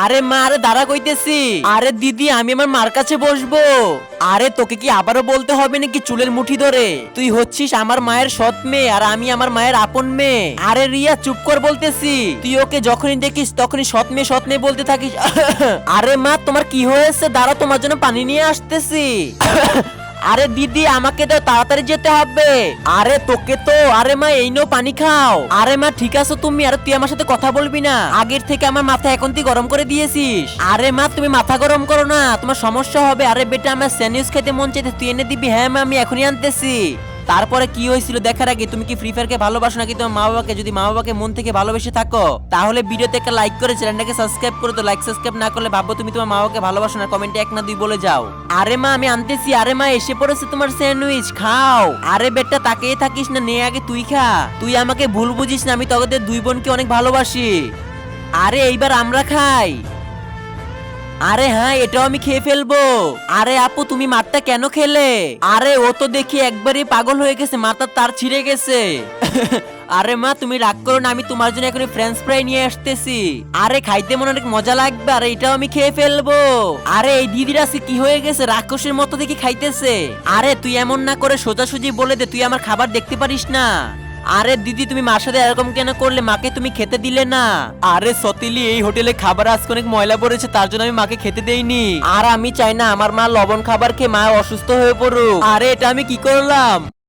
আরে মা, আরে দাঁড়া কইতেছি। আরে দিদি, আমি আমার মার কাছে বসবো। আরে তোকে কি আবারও বলতে হবে নাকি চুলের মুঠি ধরে? তুই হচ্ছিস আমার মায়ের সৎ মেয়ে আর আমি আমার মায়ের আপন মেয়ে। আরে রিয়া, চুপ কর বলতেছি। তুই ওকে যখনই দেখিস তখনই সৎ মেয়ে বলতে থাকিস। আরে মা, তোমার কি হয়েছে? দাঁড়া, তোমার জন্য পানি নিয়ে আসতেছি। আরে দিদি, আমাকে দাও, তাড়াতাড়ি যেতে হবে। আরে তোকে তো। আরে মা, এই নো পানি খাও। আরে মা, ঠিক আছে তুমি। আরে তুই আমার সাথে কথা বলবি না? আগের থেকে আমার মাথা এখন তুই গরম করে দিয়েছিস। আরে মা, তুমি মাথা গরম করো না, তোমার সমস্যা হবে। আরে বেটা, আমার স্যান্ডউইচ খেতে মন চাইতে, তুই এনে দিবি? হ্যাঁ মা, আমি এখনই আনতেছি। তারপরে কি হয়েছিল দেখার আগে তুমি কি ফ্রি ফায়ারকে ভালোবাসো নাকি তোমার মা বাবাকে? যদি মা বাবাকে মন থেকে ভালোবেসে থাকো তাহলে ভিডিওতে একটা লাইক করে চ্যানেলটাকে সাবস্ক্রাইব করো। তো লাইক সাবস্ক্রাইব না করলে ভাববো তুমি তোমার মা বাবাকে ভালোবাসো না। কমেন্টে 1 না 2 বলে যাও। আরে মা, আমি আনতেছি। আরে মা, এসে পড়েছে তোমার স্যান্ডউইচ, খাও। আরে বেটা, তাকিয়ে থাকিস না, নে আগে তুই খা। তুই আমাকে ভুল বুঝিস না, আমি তোদের 2 বোনকে অনেক ভালোবাসি। আরে এইবার আমরা খাই। আরে হ্যাঁ, এটাও আমি খেয়ে ফেলবো। আরে আপু, তুমি মারটা কেন খেলে? আরে ও তো দেখি একবারই পাগল হয়ে গেছে, মাথার তার ছিঁড়ে গেছে। আরে মা, তুমি রাগ করো না, আমি তোমার জন্য এখন ফ্রেঞ্চ ফ্রাই নিয়ে আসতেছি। আরে খাইতে মনে অনেক মজা লাগবে। আরে এটাও আমি খেয়ে ফেলবো। আরে এই দিদিরা কি হয়ে গেছে, রাক্ষসের মতো দেখি খাইতেছে। আরে তুই এমন না করে সোজাসুজি বলে দে তুই আমার খাবার দেখতে পারিস না। আরে দিদি, তুমি মার সাথে এরকম কেন করলে? মাকে তুমি খেতে দিলে না। আরে সতিলি, এই হোটেলে খাবার আজকে অনেক ময়লা পড়েছে, তার জন্য আমি মাকে খেতে দেইনি। আর আমি চাই না আমার মা লবণ খাবার খেয়ে মা অসুস্থ হয়ে পড়ুক। আরে এটা আমি কি করলাম?